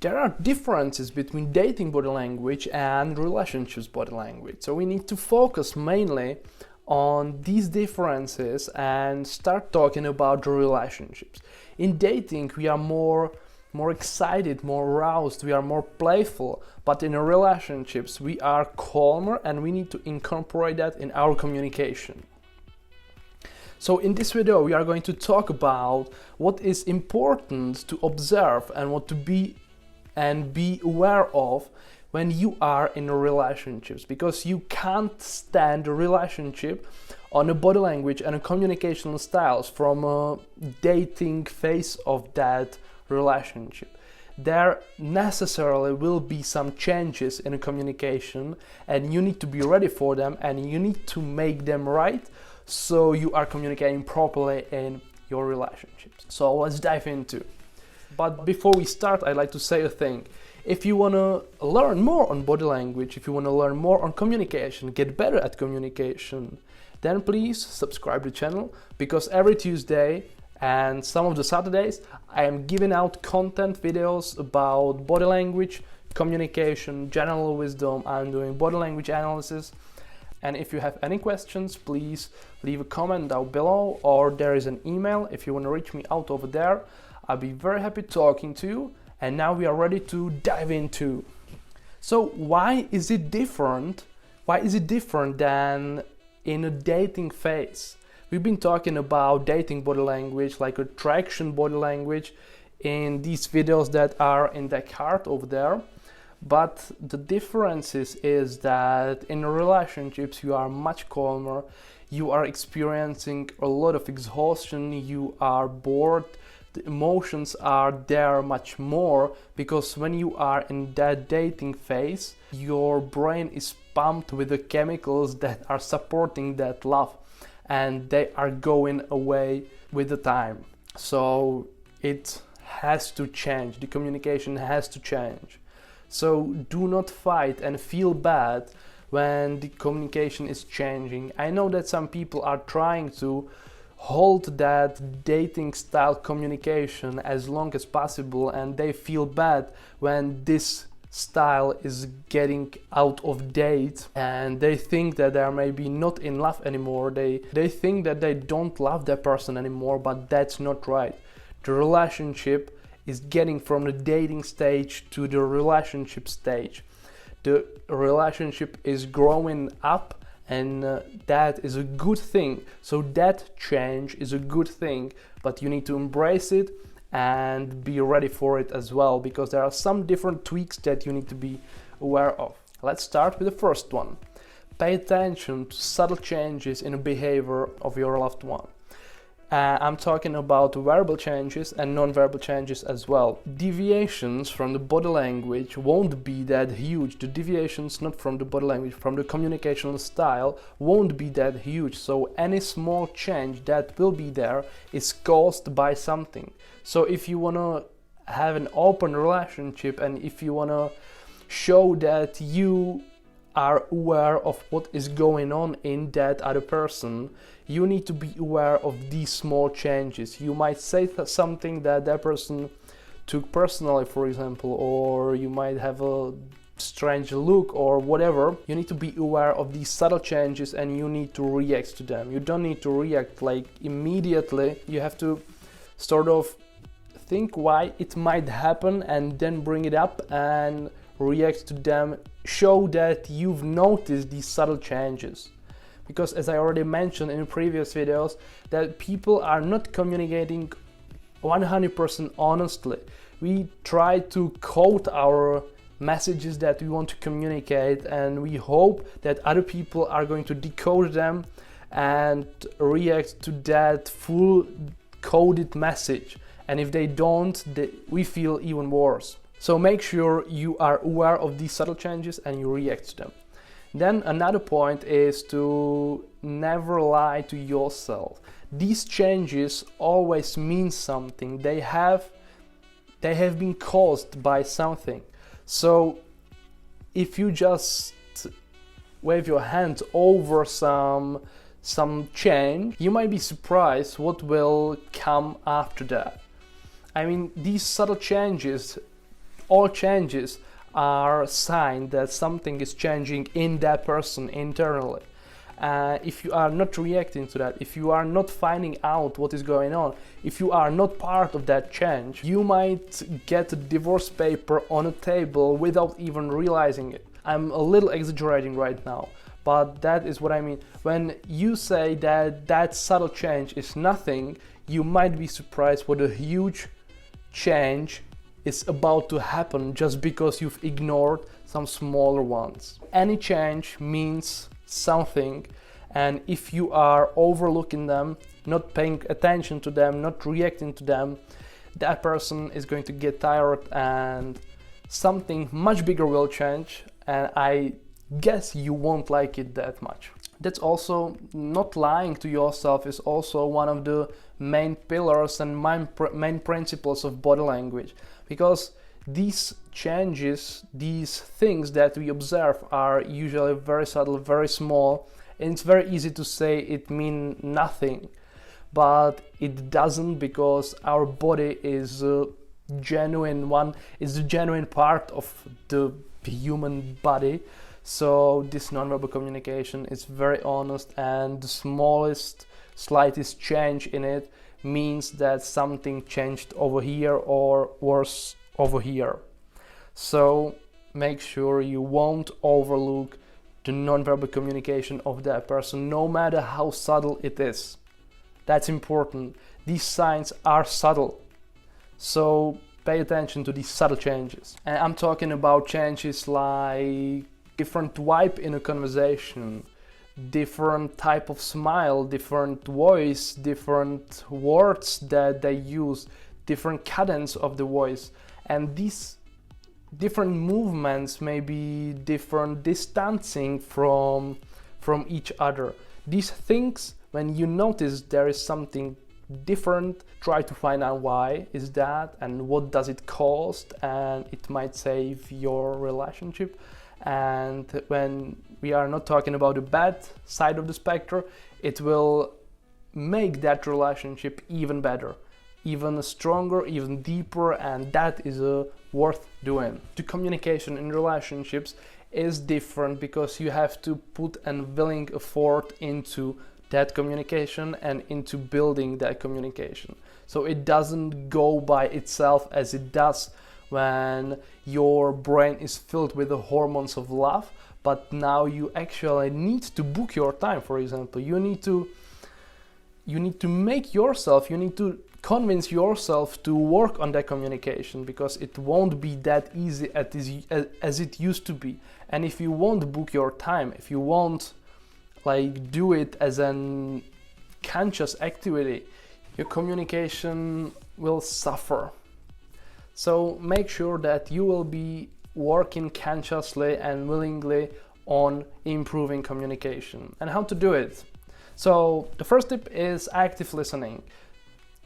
There are differences between dating body language and relationships body language. So we need to focus mainly on these differences and start talking about the relationships. In dating, we are more excited, more aroused, we are more playful, but in relationships, we are calmer and we need to incorporate that in our communication. So in this video, we are going to talk about what is important to observe and what to be aware of when you are in relationships, because you can't stand a relationship on a body language and a communicational styles from a dating phase of that relationship. There necessarily will be some changes in a communication and you need to be ready for them and you need to make them right so you are communicating properly in your relationships. So let's dive into. But before we start, I'd like to say a thing. If you want to learn more on body language, if you want to learn more on communication, get better at communication, then please subscribe to the channel, because every Tuesday and some of the Saturdays I am giving out content videos about body language, communication, general wisdom. I'm doing body language analysis. And if you have any questions, please leave a comment down below, or there is an email if you want to reach me out over there. I'll be very happy talking to you. And now we are ready to dive into. So why is it different? Why is it different than in a dating phase? We've been talking about dating body language, like attraction body language, in these videos that are in the card over there. But the difference is that in relationships you are much calmer, you are experiencing a lot of exhaustion, you are bored, the emotions are there much more, because when you are in that dating phase, your brain is pumped with the chemicals that are supporting that love and they are going away with the time. So it has to change, the communication has to change. So do not fight and feel bad when the communication is changing. I know that some people are trying to hold that dating style communication as long as possible and they feel bad when this style is getting out of date and they think that they are maybe not in love anymore. They think that they don't love that person anymore, but that's not right. The relationship is getting from the dating stage to the relationship stage. The relationship is growing up and that is a good thing. So that change is a good thing, but you need to embrace it and be ready for it as well, because there are some different tweaks that you need to be aware of. Let's start with the first one. Pay attention to subtle changes in the behavior of your loved one. I'm talking about verbal changes and non-verbal changes as well. Deviations from the body language won't be that huge. The deviations not from the body language, from the communicational style won't be that huge. So any small change that will be there is caused by something. So if you want to have an open relationship and if you want to show that you are aware of what is going on in that other person, you need to be aware of these small changes. You might say something that that person took personally, for example, or you might have a strange look or whatever. You need to be aware of these subtle changes and you need to react to them. You don't need to react like immediately. You have to sort of think why it might happen and then bring it up and react to them. Show that you've noticed these subtle changes, because as I already mentioned in previous videos, that people are not communicating 100% honestly. We try to code our messages that we want to communicate and we hope that other people are going to decode them and react to that full coded message, and if they don't, we feel even worse. So make sure you are aware of these subtle changes and you react to them. Then another point is to never lie to yourself. These changes always mean something. They have been caused by something. So if you just wave your hand over some change, you might be surprised what will come after that. I mean, these subtle changes all changes are a sign that something is changing in that person internally. If you are not reacting to that, if you are not finding out what is going on, if you are not part of that change, you might get a divorce paper on a table without even realizing it. I'm a little exaggerating right now, but that is what I mean. When you say that that subtle change is nothing, you might be surprised what a huge change is about to happen just because you've ignored some smaller ones. Any change means something, and if you are overlooking them, not paying attention to them, not reacting to them, that person is going to get tired and something much bigger will change, and I guess you won't like it that much. That's also, not lying to yourself is also one of the main pillars and main principles of body language, because these changes, these things that we observe are usually very subtle, very small, and it's very easy to say it means nothing, but it doesn't, because our body is a genuine one, is a genuine part of the human body. So this nonverbal communication is very honest, and the smallest, slightest change in it means that something changed over here or worse over here. So make sure you won't overlook the nonverbal communication of that person, no matter how subtle it is. That's important. These signs are subtle, so pay attention to these subtle changes. And I'm talking about changes like different vibe in a conversation, different type of smile, different voice, different words that they use, different cadence of the voice, and these different movements may be different distancing from each other. These things, when you notice there is something different, try to find out why is that and what does it cost, and it might save your relationship. And when we are not talking about the bad side of the spectrum, it will make that relationship even better, even stronger, even deeper, and that is worth doing. The communication in relationships is different because you have to put an willing effort into that communication and into building that communication. So it doesn't go by itself as it does when your brain is filled with the hormones of love, but now you actually need to book your time. For example, you need to make yourself, you need to convince yourself to work on that communication, because it won't be that easy as it used to be. And if you won't book your time, if you won't do it as an conscious activity, your communication will suffer. So make sure that you will be working consciously and willingly on improving communication. And how to do it? So the first tip is active listening.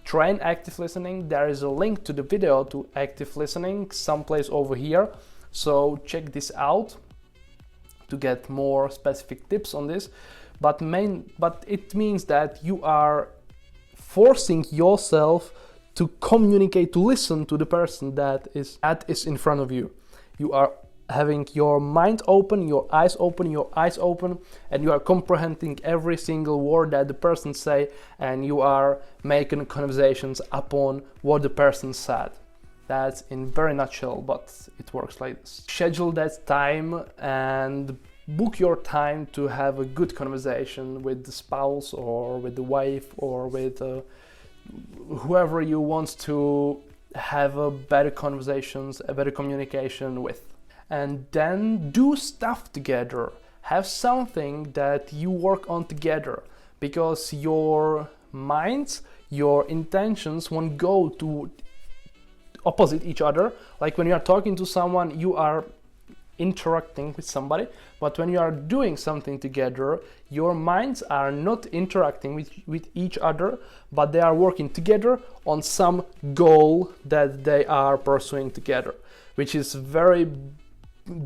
Train active listening. There is a link to the video to active listening someplace over here. So check this out to get more specific tips on this. But it means that you are forcing yourself to communicate, to listen to the person that is in front of you. You are having your mind open, your eyes open, and you are comprehending every single word that the person say, and you are making conversations upon what the person said. That's in very nutshell, but it works like this. Schedule that time and book your time to have a good conversation with the spouse or with the wife or with whoever you want to have a better conversations, a better communication with. And then do stuff together. Have something that you work on together, because your minds, your intentions won't go to opposite each other. Like when you are talking to someone, you are interacting with somebody, but when you are doing something together, your minds are not interacting with each other, but they are working together on some goal that they are pursuing together, which is very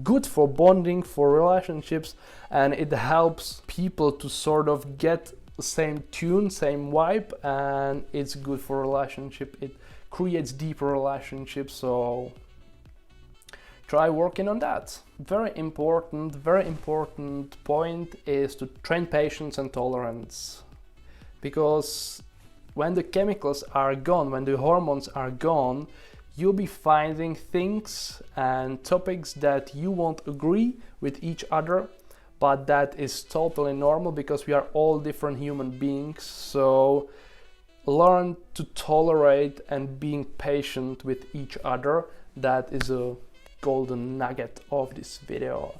good for bonding, for relationships, and it helps people to sort of get the same tune, same vibe, and it's good for relationship. It creates deeper relationships. So try working on that. Very important point is to train patience and tolerance, because when the chemicals are gone, when the hormones are gone, you'll be finding things and topics that you won't agree with each other, but that is totally normal because we are all different human beings. So learn to tolerate and being patient with each other. That is a golden nugget of this video.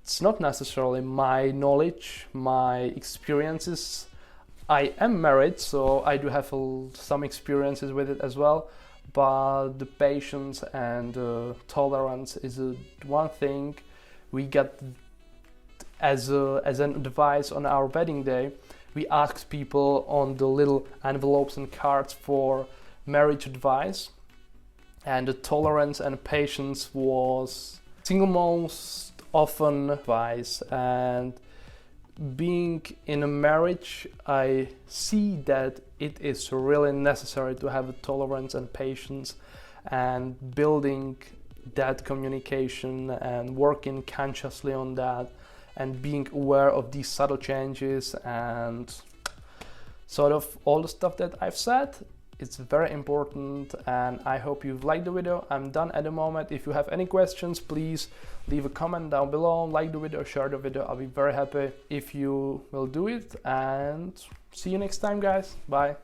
It's not necessarily my knowledge, my experiences. I am married, so I do have some experiences with it as well, but the patience and tolerance is one thing we got as an advice on our wedding day. We asked people on the little envelopes and cards for marriage advice, and the tolerance and patience was single most often advice. And being in a marriage, I see that it is really necessary to have a tolerance and patience, and building that communication and working consciously on that, and being aware of these subtle changes and sort of all the stuff that I've said. It's very important, and I hope you've liked the video. I'm done at the moment. If you have any questions, please leave a comment down below, like the video, share the video. I'll be very happy if you will do it, and see you next time, guys. Bye.